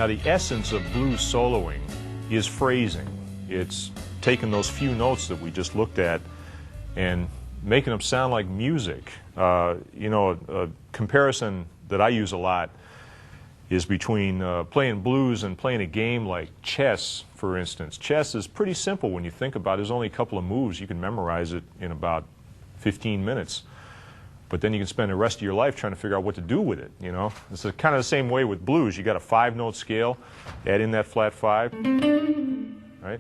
Now, the essence of blues soloing is phrasing. It's taking those few notes that we just looked at and making them sound like music. You know, a comparison that I use a lot is between playing blues and playing a game like chess, for instance. Chess is pretty simple when you think about it. There's only a couple of moves. You can memorize it in about 15 minutes. But then you can spend the rest of your life trying to figure out what to do with it, you know. It's kind of the same way with blues. You got a 5-note scale, add in that flat 5, right?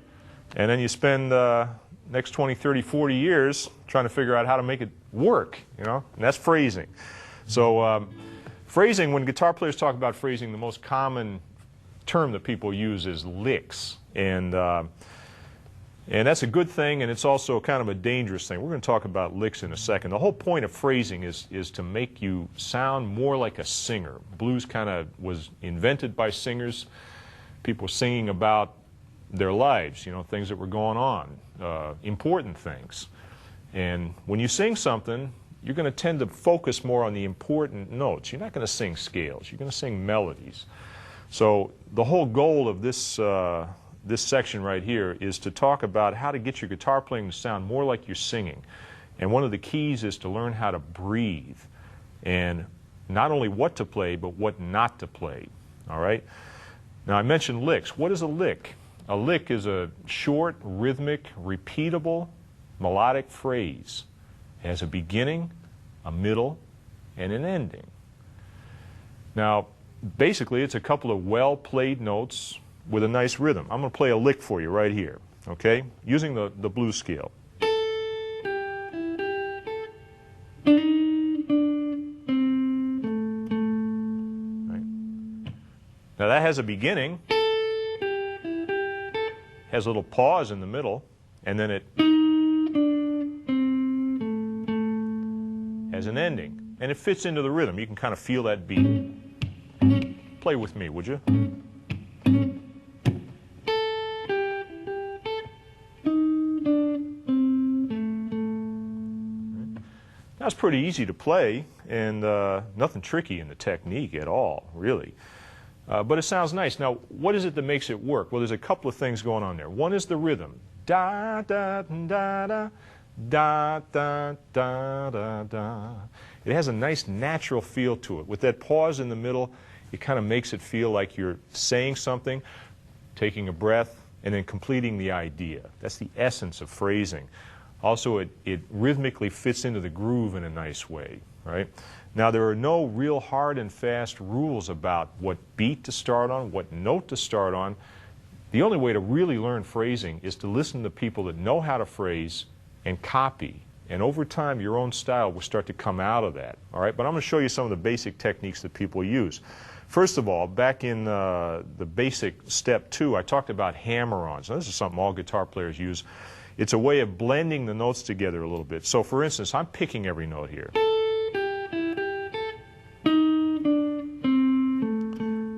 And then you spend next 20, 30, 40 years trying to figure out how to make it work, you know, and that's phrasing. So phrasing, when guitar players talk about phrasing, the most common term that people use is licks. And that's a good thing, and it's also kind of a dangerous thing. We're going to talk about licks in a second. The whole point of phrasing is to make you sound more like a singer. Blues kind of was invented by singers, people singing about their lives, you know, things that were going on, important things. And when you sing something, you're going to tend to focus more on the important notes. You're not going to sing scales. You're going to sing melodies. So the whole goal of this this section right here is to talk about how to get your guitar playing to sound more like you're singing. And one of the keys is to learn how to breathe, and not only what to play, but what not to play. All right? Now, I mentioned licks. What is a lick? A lick is a short, rhythmic, repeatable, melodic phrase. It has a beginning, a middle, and an ending. Now, basically, it's a couple of well-played notes with a nice rhythm. I'm going to play a lick for you right here, okay? Using the blues scale. Right. Now that has a beginning, has a little pause in the middle, and then it has an ending. And it fits into the rhythm. You can kind of feel that beat. Play with me, would you? That's pretty easy to play, and nothing tricky in the technique at all, really. But it sounds nice. Now, what is it that makes it work? Well, there's a couple of things going on there. One is the rhythm. Da, da, da, da, da, da, da, da, da. It has a nice natural feel to it. With that pause in the middle, it kind of makes it feel like you're saying something, taking a breath, and then completing the idea. That's the essence of phrasing. Also, it rhythmically fits into the groove in a nice way, right? Now, there are no real hard and fast rules about what beat to start on, what note to start on. The only way to really learn phrasing is to listen to people that know how to phrase and copy. And over time, your own style will start to come out of that, all right? But I'm going to show you some of the basic techniques that people use. First of all, back in the basic step 2, I talked about hammer-ons. Now, this is something all guitar players use. It's a way of blending the notes together a little bit. So, for instance, I'm picking every note here.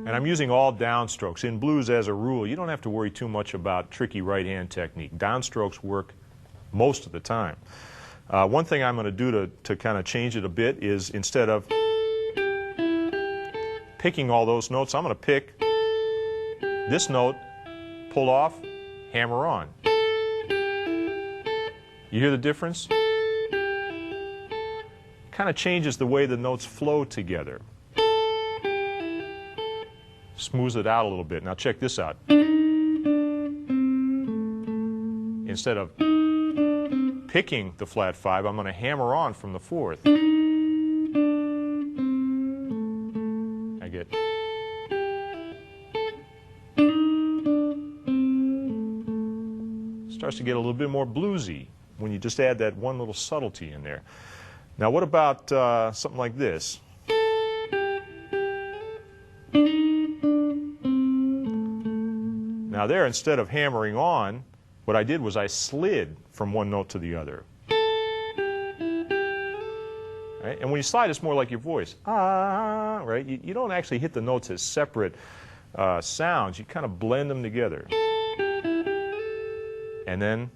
And I'm using all downstrokes. In blues, as a rule, you don't have to worry too much about tricky right-hand technique. Downstrokes work most of the time. One thing I'm going to do to kind of change it a bit is, instead of picking all those notes, I'm going to pick this note, pull off, hammer on. You hear the difference? Kind of changes the way the notes flow together. Smooths it out a little bit. Now check this out. Instead of picking the flat 5, I'm going to hammer on from the 4th. I get... Starts to get a little bit more bluesy when you just add that one little subtlety in there. Now, what about something like this? Now there, instead of hammering on, what I did was I slid from one note to the other. Right? And when you slide, it's more like your voice. Ah, right? You don't actually hit the notes as separate sounds. You kind of blend them together. And then,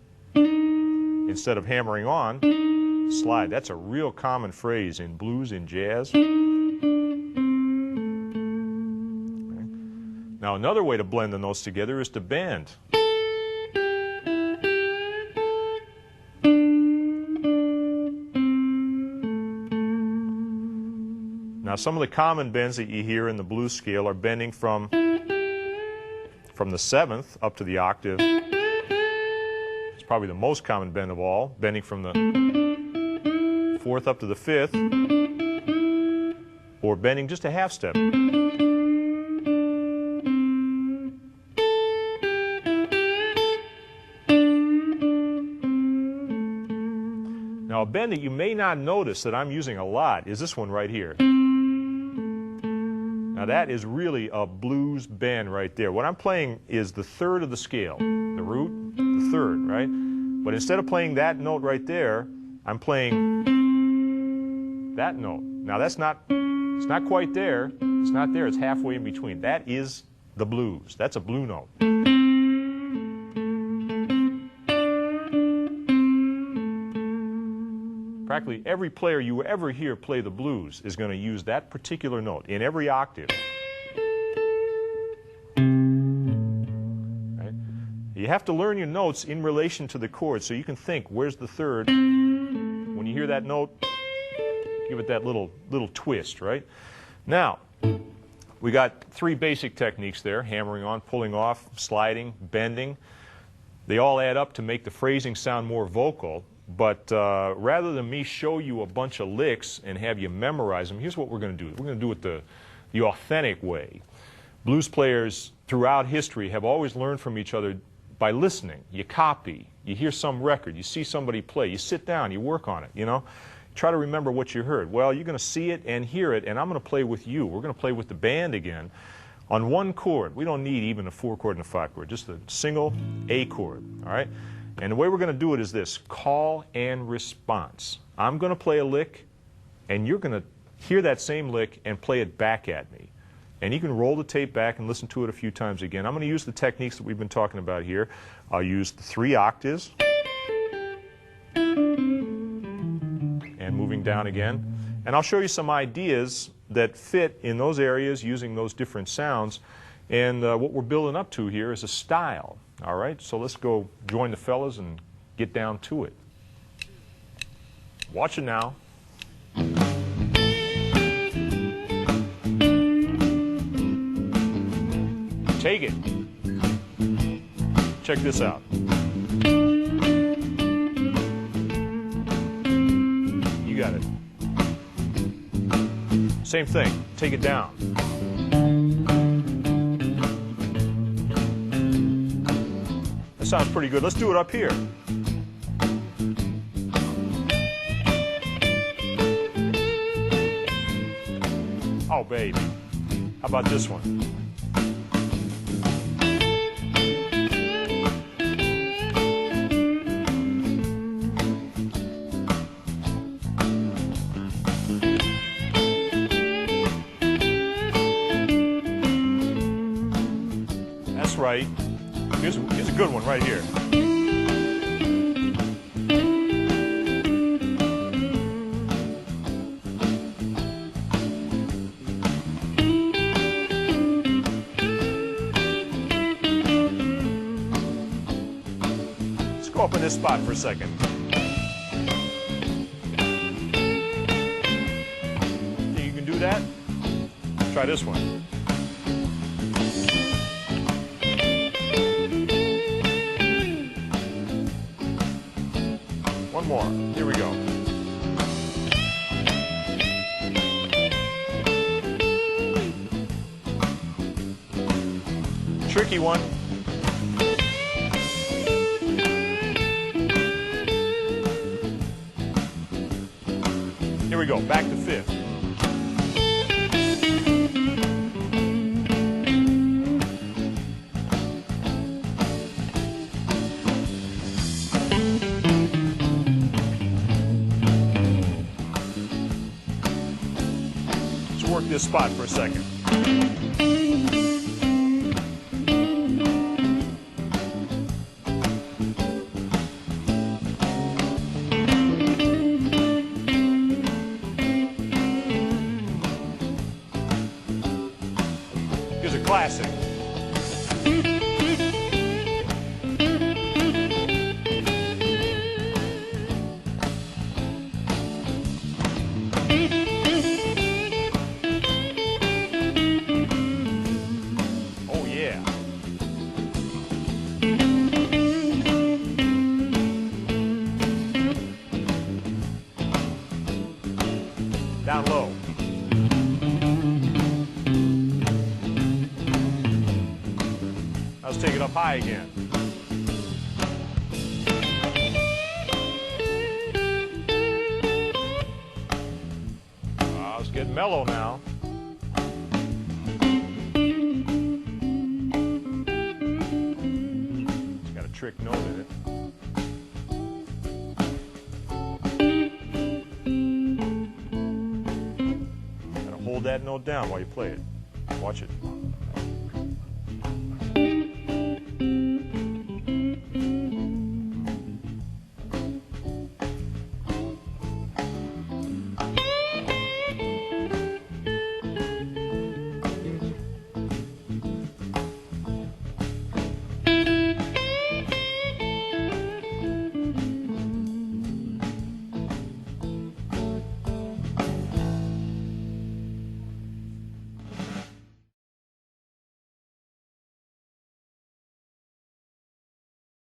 instead of hammering on, slide. That's a real common phrase in blues, in jazz. Okay. Now another way to blend the notes together is to bend. Now some of the common bends that you hear in the blues scale are bending from the seventh up to the octave. It's probably the most common bend of all, bending from the fourth up to the fifth, or bending just a half step. Now a bend that you may not notice that I'm using a lot is this one right here. Now that is really a blues bend right there. What I'm playing is the third of the scale, the root, the third, right? But instead of playing that note right there, I'm playing that note. Now that's not, it's not quite there. It's not there. It's halfway in between. That is the blues. That's a blue note. Practically every player you ever hear play the blues is going to use that particular note in every octave. Right? You have to learn your notes in relation to the chords so you can think, where's the third? When you hear that note, give it that little twist, right? Now, we got three basic techniques there: hammering on, pulling off, sliding, bending. They all add up to make the phrasing sound more vocal. But rather than me show you a bunch of licks and have you memorize them, here's what we're going to do. We're going to do it the authentic way. Blues players throughout history have always learned from each other by listening. You copy. You hear some record. You see somebody play. You sit down. You work on it, you know. Try to remember what you heard. Well, you're going to see it and hear it, and I'm going to play with you. We're going to play with the band again on one chord. We don't need even a 4-chord and a 5-chord, just a single A chord, all right? And the way we're going to do it is this: call and response. I'm going to play a lick, and you're going to hear that same lick and play it back at me. And you can roll the tape back and listen to it a few times again. I'm going to use the techniques that we've been talking about here. I'll use the 3 octaves and moving down again. And I'll show you some ideas that fit in those areas using those different sounds. And what we're building up to here is a style. All right, so let's go join the fellas and get down to it. Watch it now. Take it. Check this out. You got it. Same thing. Take it down. Sounds pretty good. Let's do it up here. Oh, baby. How about this one? That's right. Here's a good one right here. Let's go up in this spot for a second. Think you can do that? Try this one. One more. Here we go. Tricky one. Here we go. Back to 5th. Work this spot for a second. Here's a classic. high again. It's getting mellow now. It's got a trick note in it. Gotta hold that note down while you play it. Watch it.